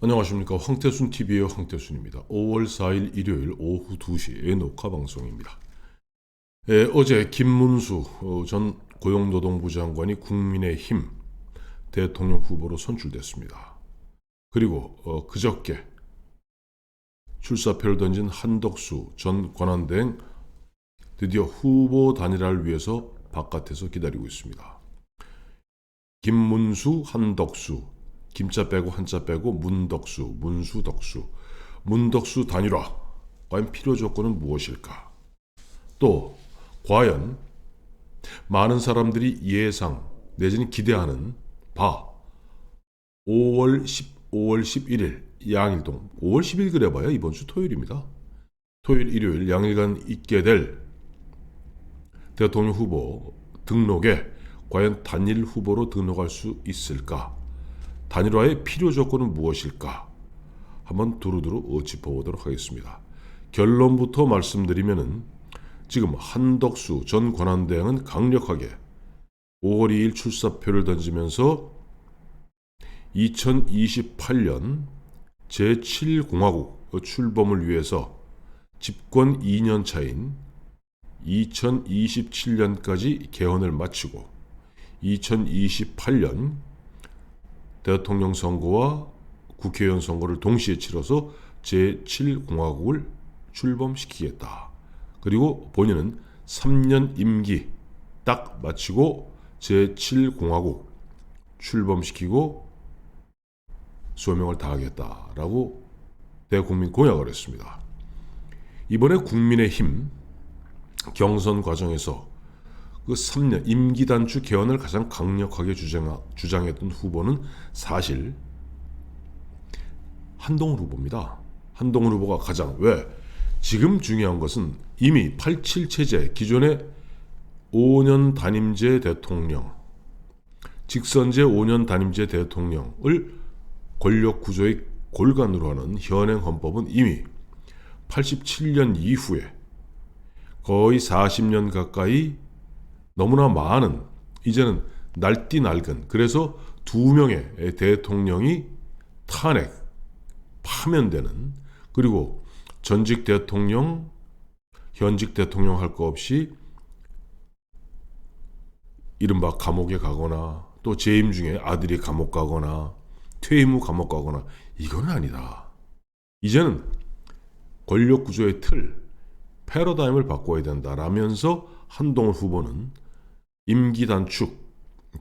안녕하십니까. 황태순TV의 황태순입니다. 5월 4일 일요일 오후 2시의 녹화방송입니다. 어제 김문수 전 고용노동부 장관이 국민의힘 대통령 후보로 선출됐습니다. 그리고 그저께 출사표를 던진 한덕수 전 권한대행 드디어 후보 단일화를 위해서 바깥에서 기다리고 있습니다. 김문수, 한덕수, 김자 빼고 한자 빼고 문덕수, 문수덕수, 문덕수 단일화. 과연 필요 조건은 무엇일까? 또 과연 많은 사람들이 예상 내지는 기대하는 바 5월 11일 양일동 5월 10일 그래봐야 이번 주 토요일입니다. 토요일 일요일 양일간 있게 될 대통령 후보 등록에 과연 단일 후보로 등록할 수 있을까? 단일화의 필요 조건은 무엇일까? 한번 두루두루 짚어보도록 하겠습니다. 결론부터 말씀드리면은 지금 한덕수 전 권한대행은 강력하게 5월 2일 출사표를 던지면서 2028년 제7공화국 출범을 위해서 집권 2년 차인 2027년까지 개헌을 마치고 2028년 대통령 선거와 국회의원 선거를 동시에 치러서 제7공화국을 출범시키겠다. 그리고 본인은 3년 임기 딱 마치고 제7공화국 출범시키고 소명을 다하겠다라고 대국민 공약을 했습니다. 이번에 국민의힘 경선 과정에서 그 3년 임기 단축 개헌을 가장 강력하게 주장했던 후보는 사실 한동훈 후보입니다. 한동훈 후보가 가장 지금 중요한 것은 이미 87 체제 기존의 5년 단임제 대통령 직선제 5년 단임제 대통령을 권력 구조의 골간으로 하는 현행 헌법은 이미 87년 이후에 거의 40년 가까이 너무나 많은 이제는 날뛰 낡은 그래서 2명의 대통령이 탄핵, 파면되는 그리고 전직 대통령, 현직 대통령 할 거 없이 이른바 감옥에 가거나 또 재임 중에 아들이 감옥 가거나 퇴임 후 감옥 가거나 이건 아니다. 이제는 권력 구조의 틀, 패러다임을 바꿔야 된다라면서 한동훈 후보는 임기 단축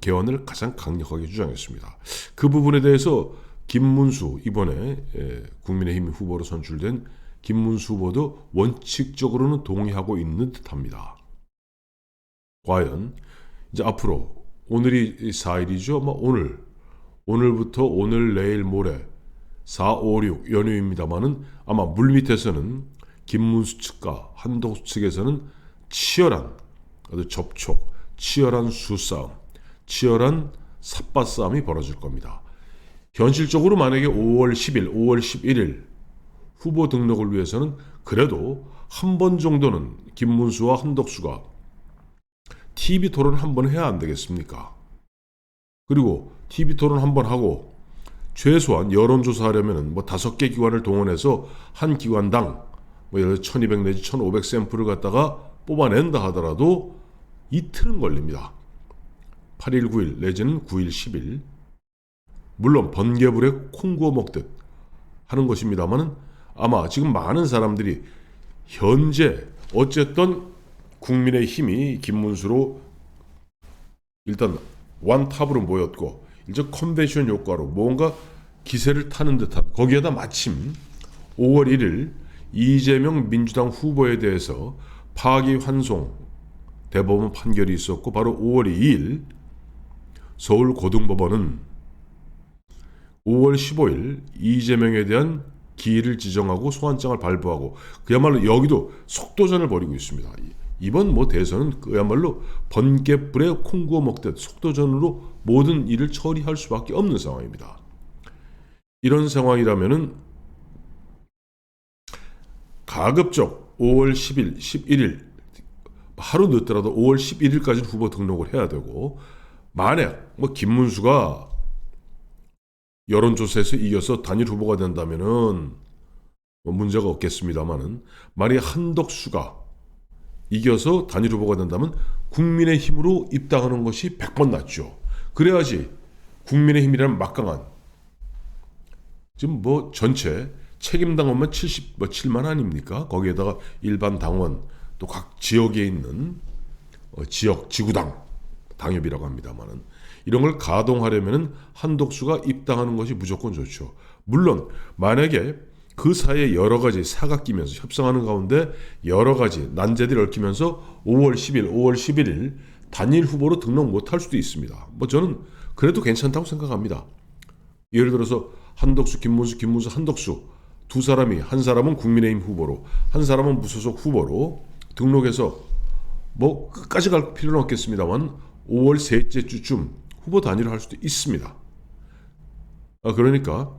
개헌을 가장 강력하게 주장했습니다. 그 부분에 대해서 김문수 이번에 국민의힘 후보로 선출된 김문수 후보도 원칙적으로는 동의하고 있는 듯합니다. 과연 이제 앞으로 오늘이 4일이죠. 오늘부터 오늘 내일 모레 4, 5, 6 연휴입니다만은 아마 물밑에서는 김문수 측과 한덕수 측에서는 치열한 접촉, 치열한 수싸움, 치열한 삿바싸움이 벌어질 겁니다. 현실적으로 만약에 5월 10일, 5월 11일 후보 등록을 위해서는 그래도 한 번 정도는 김문수와 한덕수가 TV 토론 한 번 해야 안 되겠습니까? 그리고 TV 토론 한 번 하고 최소한 여론조사하려면 5개 기관을 동원해서 한 기관당 예를 들어 1200 내지 1500 샘플을 갖다가 뽑아낸다 하더라도 이틀은 걸립니다. 8일 9일 내지는 9일 10일 물론 번개불에 콩 구워 먹듯 하는 것입니다만 아마 지금 많은 사람들이 현재 어쨌든 국민의힘이 김문수로 일단 완탑으로 모였고 이제 컨벤션 효과로 뭔가 기세를 타는 듯한 거기에다 마침 5월 1일 이재명 민주당 후보에 대해서 파기환송 대법원 판결이 있었고 바로 5월 2일 서울고등법원은 5월 15일 이재명에 대한 기일을 지정하고 소환장을 발부하고 그야말로 여기도 속도전을 벌이고 있습니다. 이번 대선은 그야말로 번갯불에 콩 구워 먹듯 속도전으로 모든 일을 처리할 수밖에 없는 상황입니다. 이런 상황이라면은 가급적 5월 10일, 11일 하루 늦더라도 5월 11일까지는 후보 등록을 해야 되고 만약 김문수가 여론조사에서 이겨서 단일 후보가 된다면은 뭐 문제가 없겠습니다만은, 만약에 한덕수가 이겨서 단일 후보가 된다면 국민의힘으로 입당하는 것이 100번 낫죠. 그래야지 국민의힘이라는 막강한, 지금 뭐 전체 책임 당원만 77만 아닙니까? 거기에다가 일반 당원, 또 각 지역에 있는 지역 지구당 당협이라고 합니다만은, 이런 걸 가동하려면은 한덕수가 입당하는 것이 무조건 좋죠. 물론 만약에 그 사이에 여러 가지 사가 끼면서 협상하는 가운데 여러 가지 난제들이 얽히면서 5월 10일, 5월 11일 단일 후보로 등록 못할 수도 있습니다. 뭐 저는 그래도 괜찮다고 생각합니다. 예를 들어서 한덕수, 김문수, 한덕수 두 사람이, 한 사람은 국민의힘 후보로, 한 사람은 무소속 후보로 등록해서 뭐 끝까지 갈 필요는 없겠습니다만 5월 셋째 주쯤 후보 단일화 할 수도 있습니다. 그러니까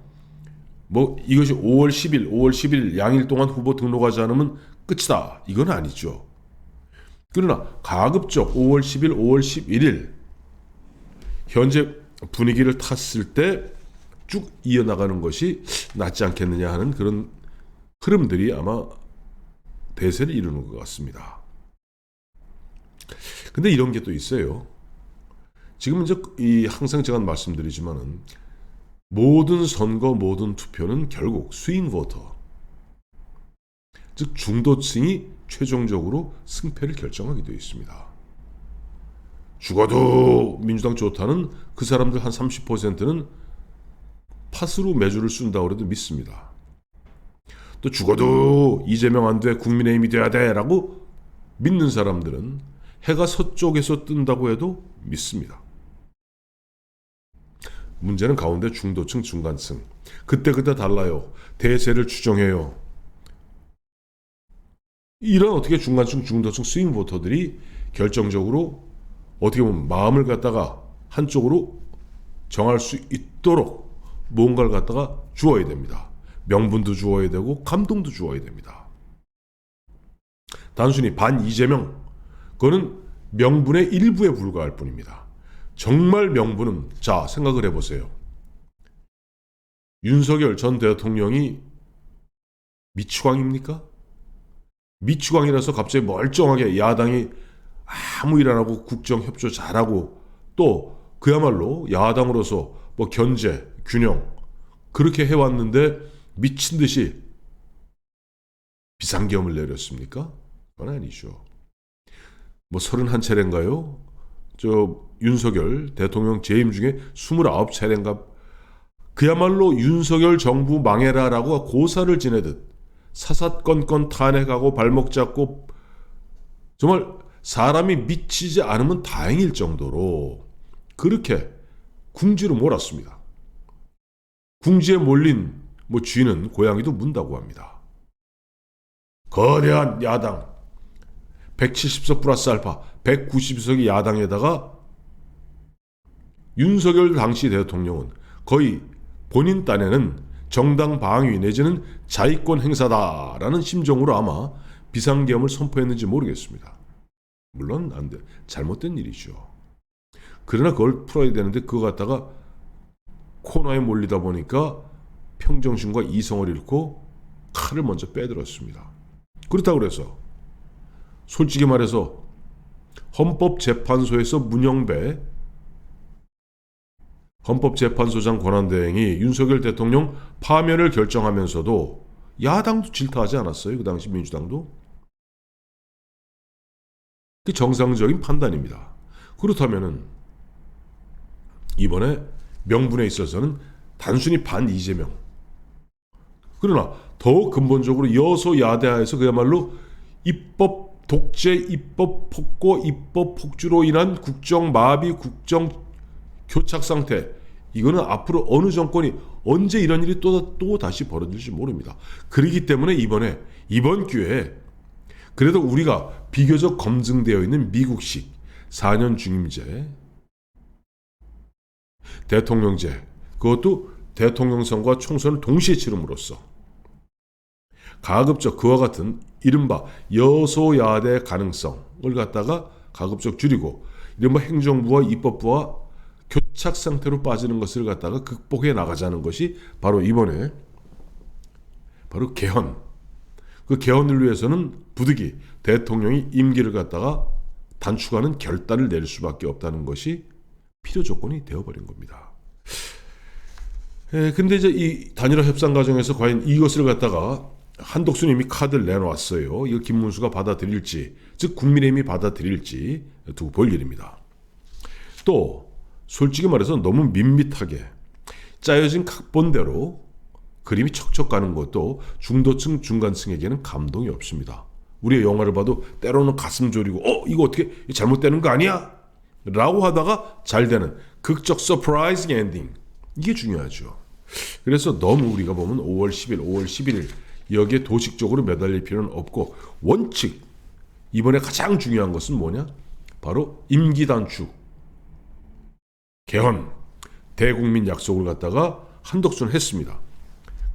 뭐 이것이 5월 10일, 5월 11일 양일 동안 후보 등록하지 않으면 끝이다, 이건 아니죠. 그러나 가급적 5월 10일, 5월 11일 현재 분위기를 탔을 때 쭉 이어나가는 것이 낫지 않겠느냐 하는 그런 흐름들이 아마 대세를 이루는 것 같습니다. 근데 이런 게 또 있어요. 지금 이제 항상 제가 말씀드리지만은 모든 선거, 모든 투표는 결국 스윙 보터, 즉 중도층이 최종적으로 승패를 결정하게 되어 있습니다. 죽어도 민주당 좋다는 그 사람들 한 30%는 팥으로 매주를 쓴다고 해도 믿습니다. 또 죽어도 이재명 안 돼, 국민의힘이 돼야 돼 라고 믿는 사람들은 해가 서쪽에서 뜬다고 해도 믿습니다. 문제는 가운데 중도층, 중간층. 그때그때 달라요. 대세를 추정해요. 이런 어떻게 중간층, 중도층 스윙 보터들이 결정적으로 어떻게 보면 마음을 갖다가 한쪽으로 정할 수 있도록 뭔가를 갖다가 주어야 됩니다. 명분도 주어야 되고 감동도 주어야 됩니다. 단순히 반 이재명, 그거는 명분의 일부에 불과할 뿐입니다. 정말 명분은, 자 생각을 해보세요. 윤석열 전 대통령이 미추광입니까? 미추광이라서 갑자기 멀쩡하게 야당이 아무 일 안 하고 국정협조 잘하고 또 그야말로 야당으로서 뭐 견제, 균형 그렇게 해왔는데 미친 듯이 비상계엄을 내렸습니까? 그건 아니죠. 뭐 31차례인가요? 저 윤석열 대통령 재임 중에 29차례인가 그야말로 윤석열 정부 망해라라고 고사를 지내듯 사사건건 탄핵하고 발목 잡고 정말 사람이 미치지 않으면 다행일 정도로 그렇게 궁지로 몰았습니다. 궁지에 몰린 뭐 쥐는 고양이도 문다고 합니다. 거대한 야당 170석 플러스 알파 190석의 야당에다가 윤석열 당시 대통령은 거의 본인 딴에는 정당 방위 내지는 자위권 행사다라는 심정으로 아마 비상계엄을 선포했는지 모르겠습니다. 물론 안 돼. 잘못된 일이죠. 그러나 그걸 풀어야 되는데 그거 갖다가 코너에 몰리다 보니까 평정심과 이성을 잃고 칼을 먼저 빼들었습니다. 그렇다고 그래서 솔직히 말해서 헌법재판소에서 문영배 헌법재판소장 권한대행이 윤석열 대통령 파면을 결정하면서도 야당도 질타하지 않았어요. 그 당시 민주당도. 그게 정상적인 판단입니다. 그렇다면은 이번에 명분에 있어서는 단순히 반 이재명. 그러나 더 근본적으로 여소야대하에서 그야말로 입법 독재, 입법 폭고, 입법 폭주로 인한 국정 마비, 국정 교착 상태. 이거는 앞으로 어느 정권이 언제 이런 일이 또 다시 벌어질지 모릅니다. 그렇기 때문에 이번 기회에 그래도 우리가 비교적 검증되어 있는 미국식 4년 중임제, 대통령제, 그것도 대통령 선거와 총선을 동시에 치름으로써 가급적 그와 같은 이른바 여소야대 가능성을 갖다가 가급적 줄이고 이른바 행정부와 입법부와 교착 상태로 빠지는 것을 갖다가 극복해 나가자는 것이 바로 이번에 바로 개헌. 그 개헌을 위해서는 부득이 대통령이 임기를 갖다가 단축하는 결단을 내릴 수밖에 없다는 것이 필요 조건이 되어버린 겁니다. 근데 이제 이 단일화 협상 과정에서 과연 이것을 갖다가 한덕수는 이미 카드를 내놓았어요. 이거 김문수가 받아들일지, 즉 국민의힘이 받아들일지 두고 볼 일입니다. 또 솔직히 말해서 너무 밋밋하게 짜여진 각본대로 그림이 척척 가는 것도 중도층, 중간층에게는 감동이 없습니다. 우리가 영화를 봐도 때로는 가슴 졸이고 이거 어떻게 잘못되는 거 아니야? 라고 하다가 잘 되는 극적 서프라이징 엔딩. 이게 중요하죠. 그래서 너무 우리가 보면 5월 10일, 5월 11일 여기에 도식적으로 매달릴 필요는 없고 원칙 이번에 가장 중요한 것은 뭐냐? 바로 임기 단축, 개헌, 대국민 약속을 갖다가 한덕수는 했습니다.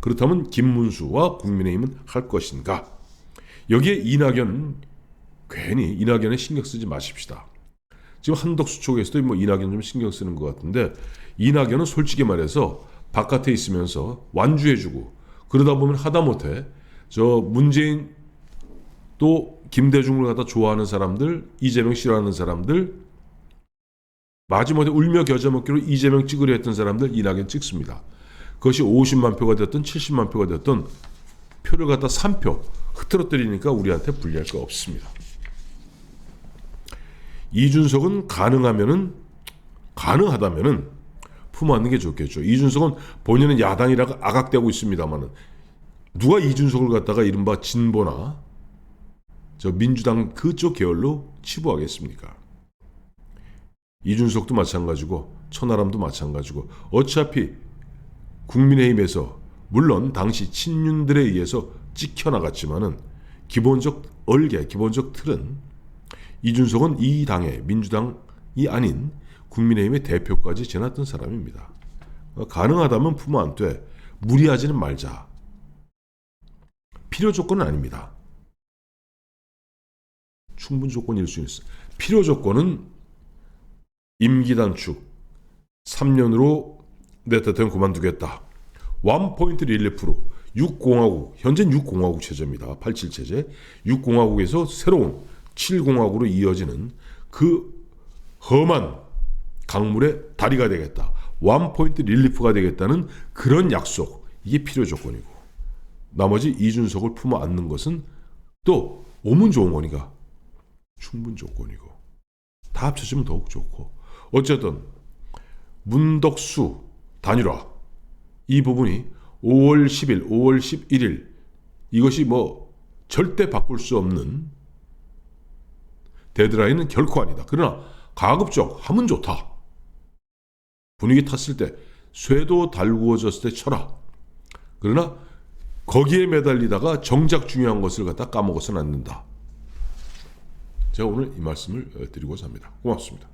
그렇다면 김문수와 국민의힘은 할 것인가? 여기에 이낙연 괜히 이낙연에 신경 쓰지 마십시다. 지금 한덕수 쪽에서도 뭐 이낙연 좀 신경 쓰는 것 같은데 이낙연은 솔직히 말해서 바깥에 있으면서 완주해주고 그러다 보면 하다못해 저 문재인 또 김대중을 갖다 좋아하는 사람들, 이재명 싫어하는 사람들, 마지막에 울며 겨자 먹기로 이재명 찍으려 했던 사람들 이낙연 찍습니다. 그것이 50만 표가 됐든 70만 표가 됐든 표를 갖다 3표 흐트러뜨리니까 우리한테 불리할 거 없습니다. 이준석은 가능하다면은 품어안는 게 좋겠죠. 이준석은 본인은 야당이라고 악악대고 있습니다만은 누가 이준석을 갖다가 이른바 진보나 저 민주당 그쪽 계열로 치부하겠습니까? 이준석도 마찬가지고 천하람도 마찬가지고 어차피 국민의힘에서 물론 당시 친윤들에 의해서 찍혀나갔지만은 기본적 틀은 이준석은 이 당의 민주당이 아닌 국민의힘의 대표까지 지났던 사람입니다. 가능하다면 품어 안되 무리하지는 말자. 필요 조건은 아닙니다. 충분 조건일 수 있어. 필요 조건은 임기 단축 3년으로 내 대통령 그만두겠다. 원포인트 릴리프로 6공화국, 현재는 6공화국 체제입니다. 87 체제. 6공화국에서 새로운 7공화국으로 이어지는 그 험한 강물의 다리가 되겠다. 원포인트 릴리프가 되겠다는 그런 약속. 이게 필요 조건이고 나머지 이준석을 품어 안는 것은 또 오문 좋은 거니까 충분 조건이고 다 합쳐지면 더욱 좋고 어쨌든 문덕수 단일화 이 부분이 5월 10일, 5월 11일 이것이 뭐 절대 바꿀 수 없는 데드라인은 결코 아니다. 그러나 가급적 하면 좋다. 분위기 탔을 때 쇠도 달구어졌을 때 쳐라. 그러나 거기에 매달리다가 정작 중요한 것을 갖다 까먹어서는 안 된다. 제가 오늘 이 말씀을 드리고자 합니다. 고맙습니다.